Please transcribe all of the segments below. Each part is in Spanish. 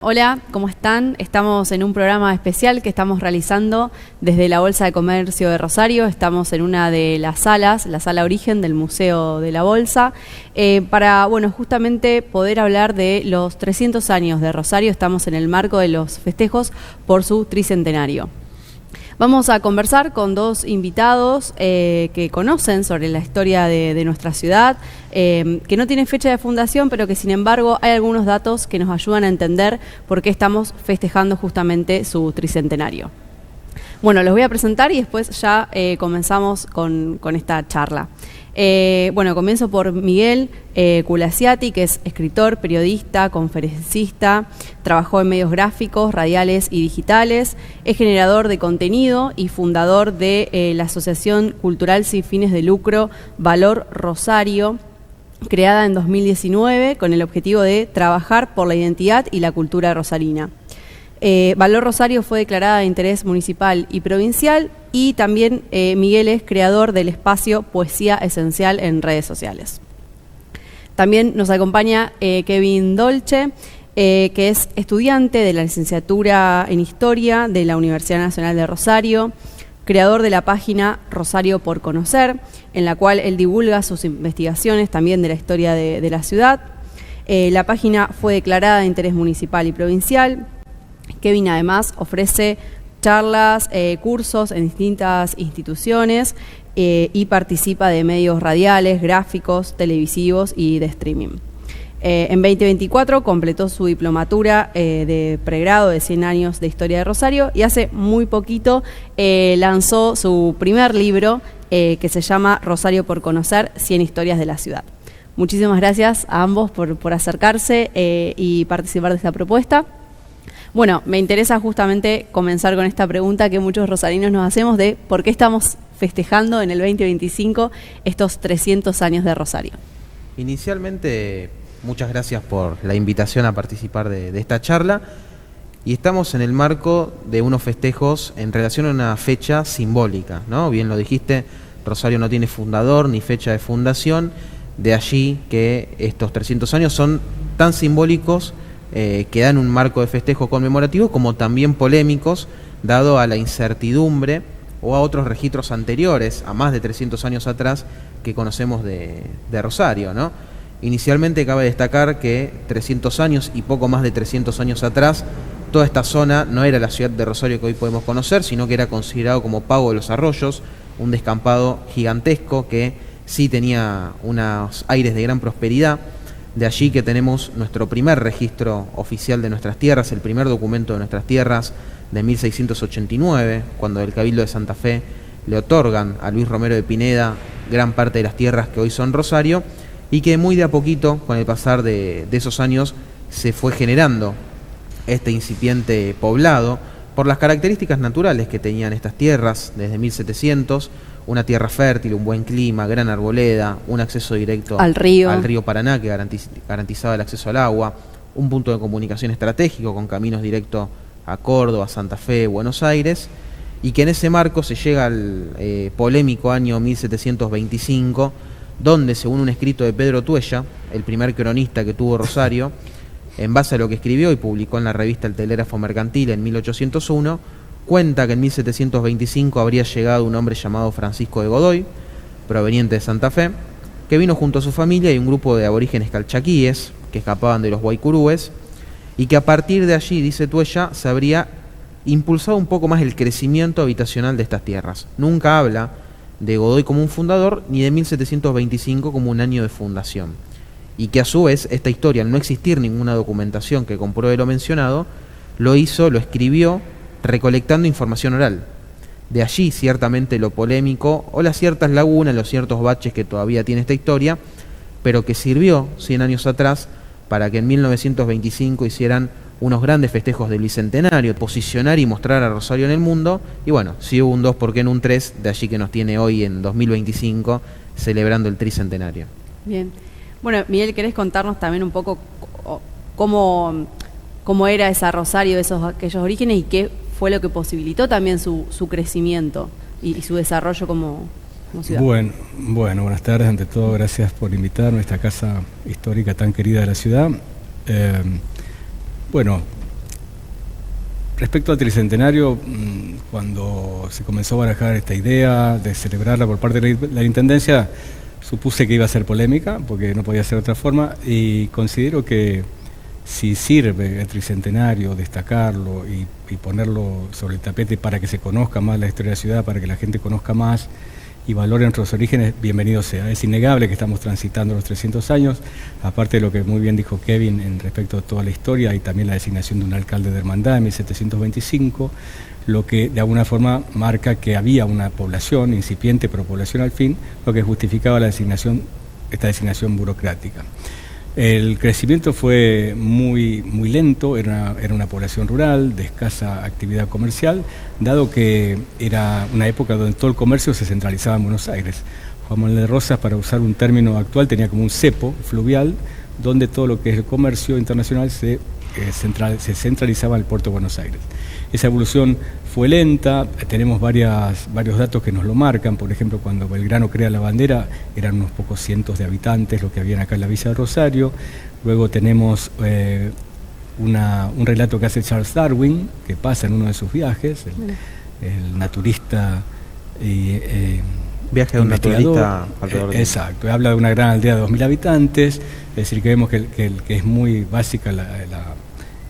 Hola, ¿cómo están? Estamos en un programa especial que estamos realizando desde la Bolsa de Comercio de Rosario. Estamos en una de las salas, la sala Origen del Museo de la Bolsa, para, justamente poder hablar de los 300 años de Rosario. Estamos en el marco de los festejos por su tricentenario. Vamos a conversar con dos invitados que conocen sobre la historia de nuestra ciudad, que no tienen fecha de fundación, pero que sin embargo hay algunos datos que nos ayudan a entender por qué estamos festejando justamente su tricentenario. Bueno, los voy a presentar y después ya comenzamos con esta charla. Comienzo por Miguel Culasiati, que es escritor, periodista, conferencista, trabajó en medios gráficos, radiales y digitales, es generador de contenido y fundador de la Asociación Cultural Sin Fines de Lucro Valor Rosario, creada en 2019 con el objetivo de trabajar por la identidad y la cultura rosarina. Valor Rosario fue declarada de interés municipal y provincial, y también Miguel es creador del espacio Poesía Esencial en redes sociales. También nos acompaña Kevin Dolce, que es estudiante de la licenciatura en Historia de la Universidad Nacional de Rosario, creador de la página Rosario por Conocer, en la cual él divulga sus investigaciones también de la historia de la ciudad. La página fue declarada de interés municipal y provincial. Kevin además ofrece charlas, cursos en distintas instituciones y participa de medios radiales, gráficos, televisivos y de streaming. En 2024 completó su diplomatura de pregrado de 100 años de historia de Rosario, y hace muy poquito lanzó su primer libro que se llama Rosario por Conocer, 100 historias de la ciudad. Muchísimas gracias a ambos por acercarse y participar de esta propuesta. Bueno, me interesa justamente comenzar con esta pregunta que muchos rosarinos nos hacemos de por qué estamos festejando en el 2025 estos 300 años de Rosario. Inicialmente, muchas gracias por la invitación a participar de esta charla, y estamos en el marco de unos festejos en relación a una fecha simbólica, ¿no? Bien lo dijiste, Rosario no tiene fundador ni fecha de fundación, de allí que estos 300 años son tan simbólicos que dan un marco de festejo conmemorativo, como también polémicos, dado a la incertidumbre o a otros registros anteriores, a más de 300 años atrás, que conocemos de Rosario, ¿no? Inicialmente cabe destacar que 300 años y poco más de 300 años atrás, toda esta zona no era la ciudad de Rosario que hoy podemos conocer, sino que era considerado como Pago de los Arroyos, un descampado gigantesco que sí tenía unos aires de gran prosperidad. De allí que tenemos nuestro primer registro oficial de nuestras tierras, el primer documento de nuestras tierras de 1689, cuando el Cabildo de Santa Fe le otorgan a Luis Romero de Pineda gran parte de las tierras que hoy son Rosario, y que muy de a poquito, con el pasar de esos años, se fue generando este incipiente poblado por las características naturales que tenían estas tierras desde 1700, una tierra fértil, un buen clima, gran arboleda, un acceso directo al río Paraná que garantizaba el acceso al agua, un punto de comunicación estratégico con caminos directos a Córdoba, Santa Fe, Buenos Aires, y que en ese marco se llega al polémico año 1725, donde, según un escrito de Pedro Tuella, el primer cronista que tuvo Rosario, en base a lo que escribió y publicó en la revista El Telégrafo Mercantil en 1801, cuenta que en 1725 habría llegado un hombre llamado Francisco de Godoy, proveniente de Santa Fe, que vino junto a su familia y un grupo de aborígenes calchaquíes que escapaban de los guaycurúes, y que a partir de allí, dice Tuella, se habría impulsado un poco más el crecimiento habitacional de estas tierras. Nunca habla de Godoy como un fundador, ni de 1725 como un año de fundación, y que a su vez esta historia, al no existir ninguna documentación que compruebe lo mencionado, lo escribió recolectando información oral. De allí ciertamente lo polémico o las ciertas lagunas, los ciertos baches que todavía tiene esta historia, pero que sirvió 100 años atrás para que en 1925 hicieran unos grandes festejos del bicentenario, posicionar y mostrar a Rosario en el mundo. Y bueno, si hubo un 2, ¿por qué no un 3? De allí que nos tiene hoy en 2025 celebrando el tricentenario. Bien. Bueno, Miguel, ¿querés contarnos también un poco cómo era esa Rosario, aquellos orígenes, y qué fue lo que posibilitó también su crecimiento y su desarrollo como ciudad? Bueno, buenas tardes. Ante todo, gracias por invitarme a esta casa histórica tan querida de la ciudad. respecto al tricentenario, cuando se comenzó a barajar esta idea de celebrarla por parte de la Intendencia, supuse que iba a ser polémica, porque no podía ser de otra forma, y considero que si sirve el tricentenario, destacarlo y ponerlo sobre el tapete para que se conozca más la historia de la ciudad, para que la gente conozca más y valore nuestros orígenes, bienvenido sea. Es innegable que estamos transitando los 300 años, aparte de lo que muy bien dijo Kevin en respecto a toda la historia y también la designación de un alcalde de hermandad en 1725, lo que de alguna forma marca que había una población incipiente, pero población al fin, lo que justificaba esta designación burocrática. El crecimiento fue muy lento, era una población rural, de escasa actividad comercial, dado que era una época donde todo el comercio se centralizaba en Buenos Aires. Juan Manuel de Rosas, para usar un término actual, tenía como un cepo fluvial, donde todo lo que es el comercio internacional se centralizaba en el puerto de Buenos Aires. Esa evolución fue lenta, tenemos varios datos que nos lo marcan. Por ejemplo, cuando Belgrano crea la bandera eran unos pocos cientos de habitantes los que habían acá en la Villa de Rosario. Luego tenemos un relato que hace Charles Darwin, que pasa en uno de sus viajes, el naturista y viaje de un naturalista alrededor de... Exacto, habla de una gran aldea de 2.000 habitantes, es decir, que vemos que es muy básica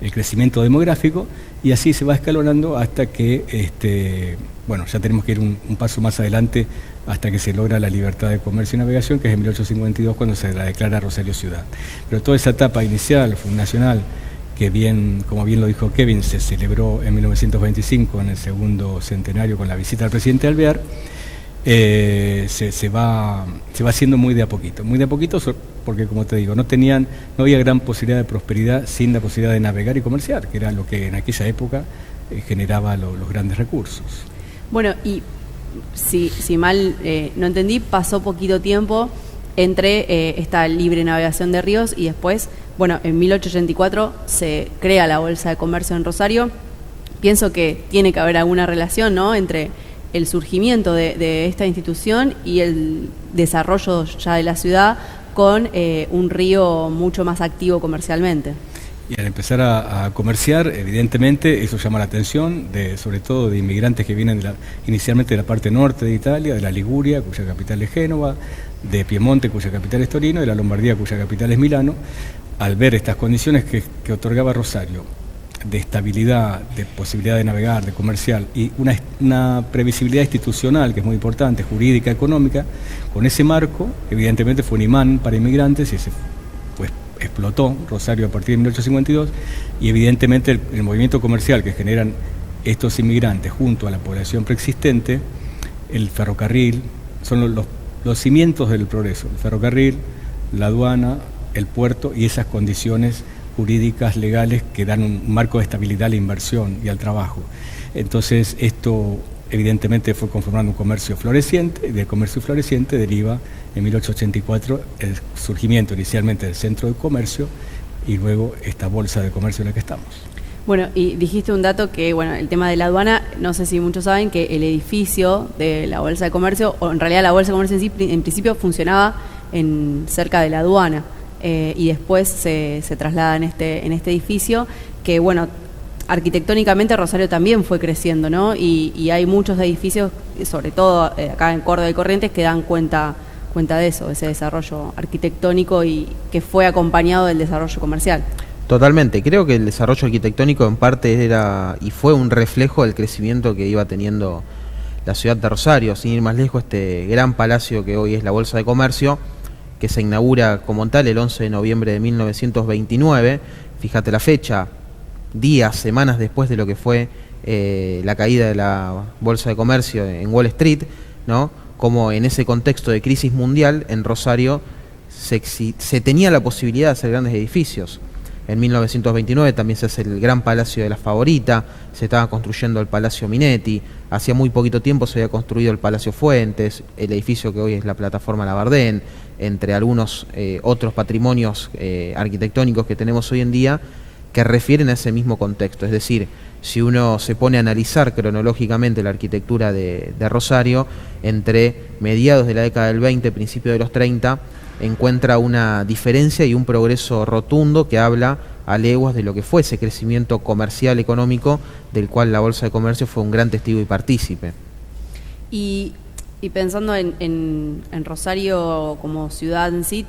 el crecimiento demográfico, y así se va escalonando hasta que, ya tenemos que ir un paso más adelante hasta que se logra la libertad de comercio y navegación, que es en 1852 cuando se la declara Rosario ciudad. Pero toda esa etapa inicial, fundacional, que como bien lo dijo Kevin, se celebró en 1925 en el segundo centenario con la visita al presidente Alvear, se va haciendo muy de a poquito, porque como te digo, no había gran posibilidad de prosperidad sin la posibilidad de navegar y comerciar, que era lo que en aquella época generaba los grandes recursos. Bueno, y si mal no entendí, pasó poquito tiempo entre esta libre navegación de ríos y después, en 1884 se crea la Bolsa de Comercio en Rosario. Pienso que tiene que haber alguna relación, ¿no?, entre el surgimiento de esta institución y el desarrollo ya de la ciudad con un río mucho más activo comercialmente. Y al empezar a comerciar, evidentemente, eso llama la atención, sobre todo de inmigrantes que vienen inicialmente de la parte norte de Italia, de la Liguria, cuya capital es Génova, de Piemonte, cuya capital es Torino, de la Lombardía, cuya capital es Milano. Al ver estas condiciones que otorgaba Rosario, de estabilidad, de posibilidad de navegar, de comercial, y una previsibilidad institucional que es muy importante, jurídica, económica, con ese marco, evidentemente fue un imán para inmigrantes y pues explotó Rosario a partir de 1852, y evidentemente el movimiento comercial que generan estos inmigrantes junto a la población preexistente, el ferrocarril, son los cimientos del progreso, el ferrocarril, la aduana, el puerto y esas condiciones jurídicas, legales, que dan un marco de estabilidad a la inversión y al trabajo. Entonces, esto evidentemente fue conformando un comercio floreciente, y del comercio floreciente deriva en 1884 el surgimiento inicialmente del centro de comercio y luego esta bolsa de comercio en la que estamos. Bueno, y dijiste un dato que, el tema de la aduana, no sé si muchos saben que el edificio de la Bolsa de Comercio, o en realidad la Bolsa de Comercio en sí, en principio funcionaba cerca de la aduana. Y después se traslada en este edificio que, arquitectónicamente Rosario también fue creciendo, ¿no? Y hay muchos edificios, sobre todo acá en Córdoba y Corrientes, que dan cuenta de eso, ese desarrollo arquitectónico y que fue acompañado del desarrollo comercial. Totalmente, creo que el desarrollo arquitectónico en parte era y fue un reflejo del crecimiento que iba teniendo la ciudad de Rosario. Sin ir más lejos, este gran palacio que hoy es la Bolsa de Comercio, que se inaugura como tal el 11 de noviembre de 1929, fíjate la fecha, semanas después de lo que fue la caída de la Bolsa de Comercio en Wall Street, ¿no? Como en ese contexto de crisis mundial, en Rosario se tenía la posibilidad de hacer grandes edificios. En 1929 también se hace el Gran Palacio de la Favorita, se estaba construyendo el Palacio Minetti, hacía muy poquito tiempo se había construido el Palacio Fuentes, el edificio que hoy es la Plataforma Labardén, entre algunos otros patrimonios arquitectónicos que tenemos hoy en día que refieren a ese mismo contexto. Es decir, si uno se pone a analizar cronológicamente la arquitectura de Rosario, entre mediados de la década del 20, principios de los 30, encuentra una diferencia y un progreso rotundo que habla a leguas de lo que fue ese crecimiento comercial económico del cual la Bolsa de Comercio fue un gran testigo y partícipe. Y pensando en Rosario como ciudad en sí,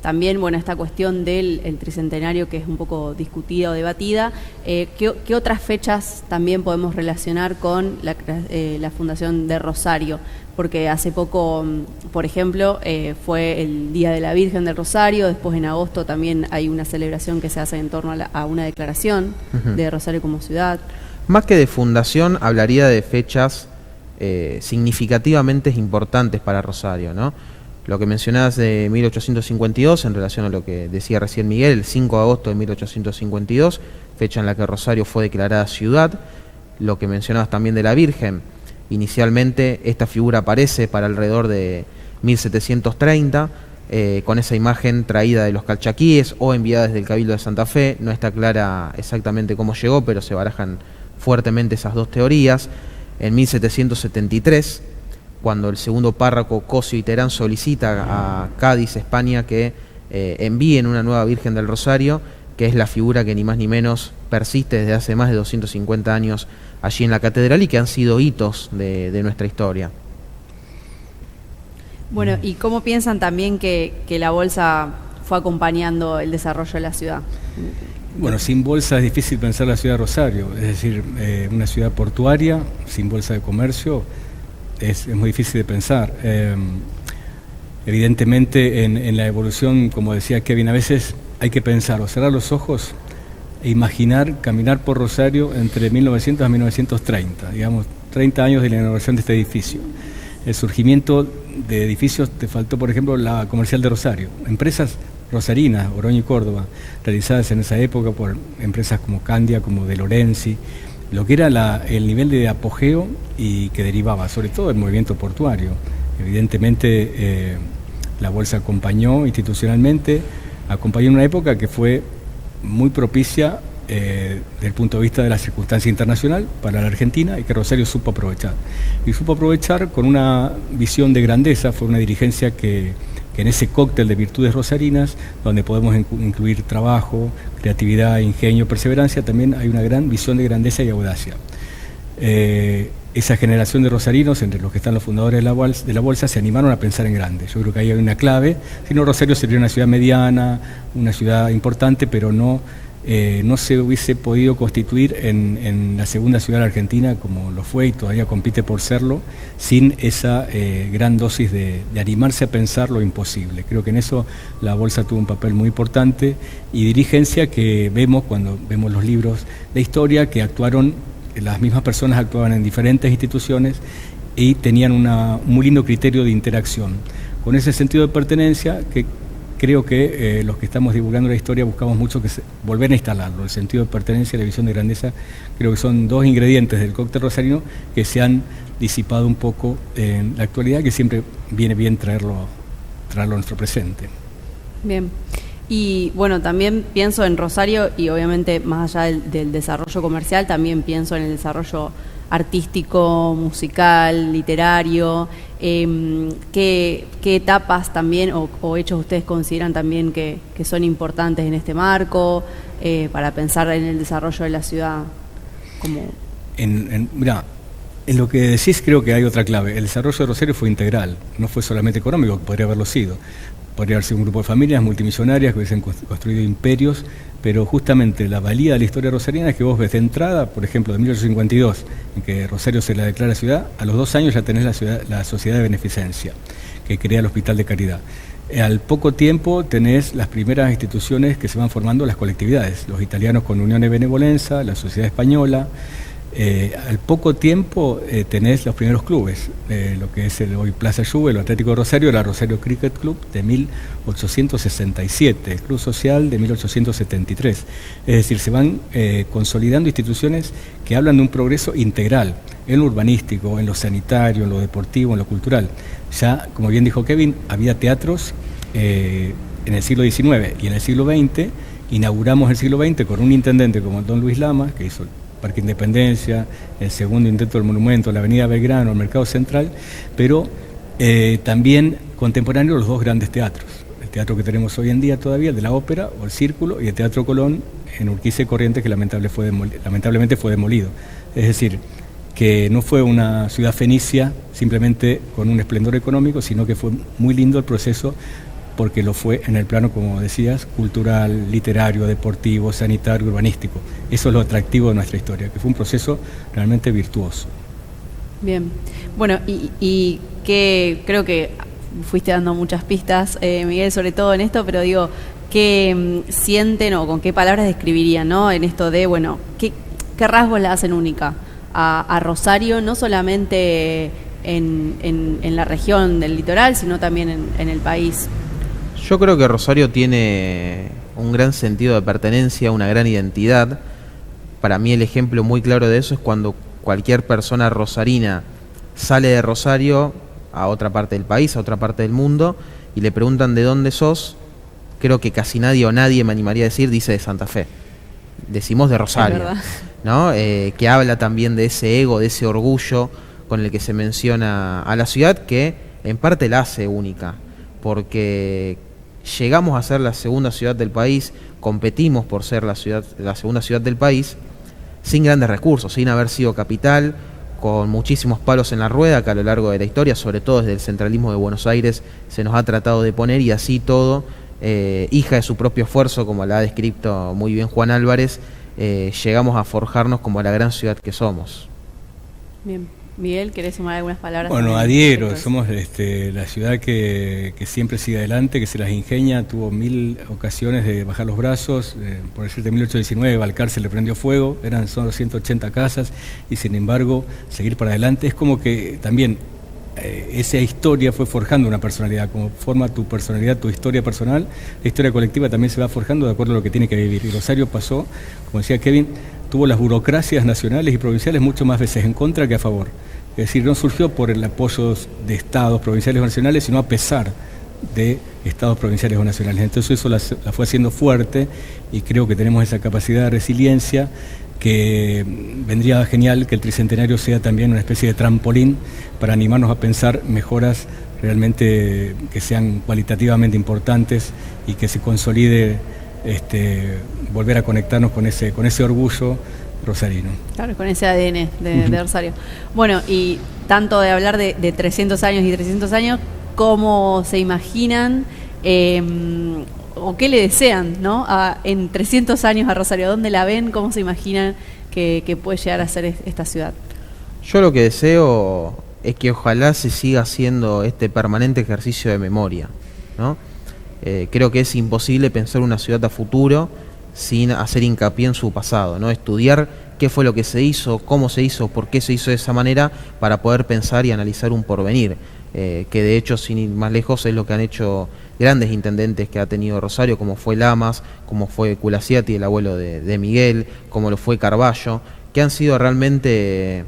también, bueno, esta cuestión del tricentenario que es un poco discutida o debatida, ¿qué otras fechas también podemos relacionar con la fundación de Rosario? Porque hace poco, por ejemplo, fue el Día de la Virgen del Rosario, después en agosto también hay una celebración que se hace en torno a una declaración de Rosario como ciudad. Más que de fundación, hablaría de fechas significativamente importantes para Rosario, ¿no? Lo que mencionabas de 1852, en relación a lo que decía recién Miguel, el 5 de agosto de 1852, fecha en la que Rosario fue declarada ciudad. Lo que mencionabas también de la Virgen, inicialmente esta figura aparece para alrededor de 1730, con esa imagen traída de los calchaquíes o enviada desde el Cabildo de Santa Fe. No está clara exactamente cómo llegó, pero se barajan fuertemente esas dos teorías. En 1773, cuando el segundo párroco Cosio y Terán solicita a Cádiz, España, que envíen una nueva Virgen del Rosario, que es la figura que ni más ni menos persiste desde hace más de 250 años allí en la catedral y que han sido hitos de nuestra historia. Bueno, ¿y cómo piensan también que la Bolsa fue acompañando el desarrollo de la ciudad? Bueno, sin bolsa es difícil pensar la ciudad de Rosario, es decir, una ciudad portuaria, sin bolsa de comercio, es muy difícil de pensar. Evidentemente en la evolución, como decía Kevin, a veces hay que pensar o cerrar los ojos e imaginar caminar por Rosario entre 1900 a 1930, digamos, 30 años de la inauguración de este edificio. El surgimiento de edificios, te faltó por ejemplo la Comercial de Rosario, empresas rosarinas, Oroño y Córdoba, realizadas en esa época por empresas como Candia, como De Lorenzi, lo que era el nivel de apogeo y que derivaba sobre todo del movimiento portuario. Evidentemente la Bolsa acompañó institucionalmente, acompañó en una época que fue muy propicia desde el punto de vista de la circunstancia internacional para la Argentina y que Rosario supo aprovechar. Y supo aprovechar con una visión de grandeza, fue una dirigencia que en ese cóctel de virtudes rosarinas, donde podemos incluir trabajo, creatividad, ingenio, perseverancia, también hay una gran visión de grandeza y audacia. Esa generación de rosarinos, entre los que están los fundadores de la Bolsa, se animaron a pensar en grande. Yo creo que ahí hay una clave. Si no, Rosario sería una ciudad mediana, una ciudad importante, pero no se hubiese podido constituir en la segunda ciudad de la Argentina como lo fue y todavía compite por serlo, sin esa gran dosis de animarse a pensar lo imposible. Creo que en eso la Bolsa tuvo un papel muy importante y dirigencia que vemos cuando vemos los libros de historia, que las mismas personas actuaban en diferentes instituciones y tenían un muy lindo criterio de interacción. Con ese sentido de pertenencia que creo que los que estamos divulgando la historia buscamos mucho volver a instalarlo. El sentido de pertenencia y la visión de grandeza creo que son dos ingredientes del cóctel rosarino que se han disipado un poco en la actualidad, que siempre viene bien traerlo a nuestro presente. Bien. Y bueno, también pienso en Rosario y obviamente más allá del desarrollo comercial, también pienso en el desarrollo artístico, musical, literario. ¿Qué etapas también o hechos ustedes consideran también que son importantes en este marco para pensar en el desarrollo de la ciudad? Mirá, en lo que decís creo que hay otra clave. El desarrollo de Rosario fue integral, no fue solamente económico, que podría haberlo sido. Podría haber sido un grupo de familias multimillonarias que hubiesen construido imperios, pero justamente la valía de la historia rosarina es que vos ves de entrada, por ejemplo, de 1852, en que Rosario se la declara ciudad, a los 2 años ya tenés la Sociedad de Beneficencia, que crea el Hospital de Caridad. Al poco tiempo tenés las primeras instituciones que se van formando, las colectividades, los italianos con Unione Benevolenza, la Sociedad Española. Al poco tiempo tenés los primeros clubes, lo que es hoy Plaza Juve, el Atlético de Rosario, la Rosario Cricket Club de 1867, el Club Social de 1873. Es decir, se van consolidando instituciones que hablan de un progreso integral, en lo urbanístico, en lo sanitario, en lo deportivo, en lo cultural. Ya, como bien dijo Kevin, había teatros en el siglo XIX y en el siglo XX. Inauguramos el siglo XX con un intendente como don Luis Lama, que hizo Parque Independencia, el segundo intento del monumento, la Avenida Belgrano, el Mercado Central, pero También contemporáneo los dos grandes teatros. El teatro que tenemos hoy en día todavía, el de la Ópera o el Círculo, y el Teatro Colón en Urquiza y Corrientes, que lamentablemente fue demolido. Es decir, que no fue una ciudad fenicia simplemente con un esplendor económico, sino que fue muy lindo el proceso, porque lo fue en el plano, como decías, cultural, literario, deportivo, sanitario, urbanístico. Eso es lo atractivo de nuestra historia, que fue un proceso realmente virtuoso. Bien, bueno, y que creo que fuiste dando muchas pistas, Miguel, sobre todo en esto, pero digo, ¿qué sienten o con qué palabras describirían, ¿no? En esto de, bueno, ¿qué rasgos la hacen única a Rosario, no solamente en la región del litoral, sino también en el país? Yo creo que Rosario tiene un gran sentido de pertenencia, una gran identidad. Para mí el ejemplo muy claro de eso es cuando cualquier persona rosarina sale de Rosario a otra parte del país, a otra parte del mundo, y le preguntan de dónde sos. Creo que casi nadie o nadie, me animaría a decir, dice de Santa Fe. Decimos de Rosario, ¿no? Que habla también de ese ego, de ese orgullo con el que se menciona a la ciudad, que en parte la hace única, porque llegamos a ser la segunda ciudad del país, competimos por ser la segunda ciudad del país, sin grandes recursos, sin haber sido capital, con muchísimos palos en la rueda que a lo largo de la historia, sobre todo desde el centralismo de Buenos Aires, se nos ha tratado de poner, y así todo, hija de su propio esfuerzo, como la ha descrito muy bien Juan Álvarez, llegamos a forjarnos como la gran ciudad que somos. Bien. Miguel, ¿querés sumar algunas palabras? Bueno, adhiero, somos la ciudad que siempre sigue adelante, que se las ingenia, tuvo 1000 ocasiones de bajar los brazos, por decirte, en 1819 Balcarce le prendió fuego, eran solo 180 casas, y sin embargo seguir para adelante. Es como que también esa historia fue forjando una personalidad, como forma tu personalidad, tu historia personal, la historia colectiva también se va forjando de acuerdo a lo que tiene que vivir. Y Rosario pasó, como decía Kevin, tuvo las burocracias nacionales y provinciales mucho más veces en contra que a favor. Es decir, no surgió por el apoyo de estados provinciales o nacionales, sino a pesar de estados provinciales o nacionales. Entonces eso la fue haciendo fuerte, y creo que tenemos esa capacidad de resiliencia, que vendría genial que el tricentenario sea también una especie de trampolín para animarnos a pensar mejoras realmente que sean cualitativamente importantes, y que se consolide volver a conectarnos con ese orgullo rosarino. Claro, con ese ADN de Rosario. Bueno, y tanto de hablar de 300 años y 300 años, ¿cómo se imaginan o qué le desean, ¿no? En 300 años a Rosario? ¿Dónde la ven? ¿Cómo se imaginan que puede llegar a ser esta ciudad? Yo lo que deseo es que ojalá se siga haciendo este permanente ejercicio de memoria, ¿no? Creo que es imposible pensar una ciudad a futuro sin hacer hincapié en su pasado, ¿no? Estudiar qué fue lo que se hizo, cómo se hizo, por qué se hizo de esa manera, para poder pensar y analizar un porvenir, que de hecho, sin ir más lejos, es lo que han hecho grandes intendentes que ha tenido Rosario, como fue Lamas, como fue Culaciati, el abuelo de Miguel, como lo fue Carballo, que han sido realmente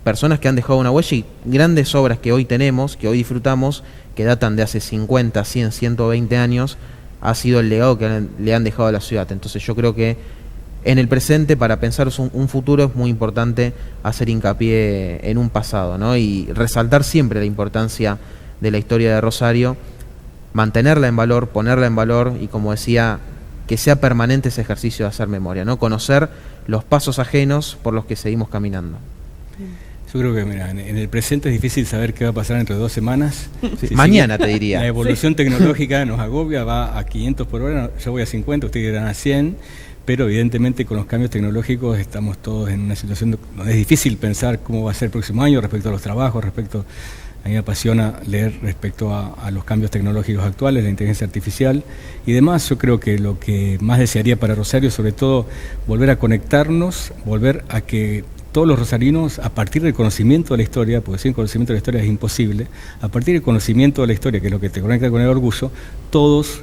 personas que han dejado una huella, y grandes obras que hoy tenemos, que hoy disfrutamos, que datan de hace 50, 100, 120 años, ha sido el legado que le han dejado a la ciudad. Entonces yo creo que en el presente, para pensar un futuro, es muy importante hacer hincapié en un pasado, ¿no? Y resaltar siempre la importancia de la historia de Rosario, mantenerla en valor, ponerla en valor, y como decía, que sea permanente ese ejercicio de hacer memoria, ¿no? Conocer los pasos ajenos por los que seguimos caminando. Yo creo que, mira, en el presente es difícil saber qué va a pasar dentro de 2 semanas. Sí, mañana te diría. La evolución tecnológica nos agobia, va a 500 por hora, yo voy a 50, ustedes irán a 100, pero evidentemente con los cambios tecnológicos estamos todos en una situación donde es difícil pensar cómo va a ser el próximo año respecto a los trabajos, a mí me apasiona leer respecto a los cambios tecnológicos actuales, la inteligencia artificial y demás. Yo creo que lo que más desearía para Rosario, sobre todo, volver a conectarnos, volver a que todos los rosarinos, a partir del conocimiento de la historia, porque sin conocimiento de la historia es imposible, a partir del conocimiento de la historia, que es lo que te conecta con el orgullo, todos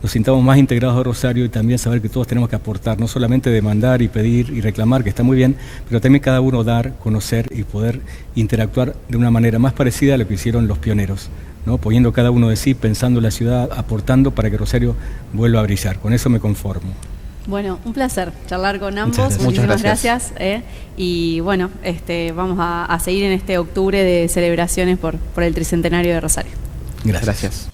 nos sintamos más integrados a Rosario, y también saber que todos tenemos que aportar, no solamente demandar y pedir y reclamar, que está muy bien, pero también cada uno dar, conocer y poder interactuar de una manera más parecida a lo que hicieron los pioneros, ¿no? Poniendo cada uno de sí, pensando en la ciudad, aportando para que Rosario vuelva a brillar. Con eso me conformo. Bueno, un placer charlar con ambos. Muchas gracias. Muchísimas Muchas gracias. Y bueno, vamos a seguir en este octubre de celebraciones por el Tricentenario de Rosario. Gracias. Gracias.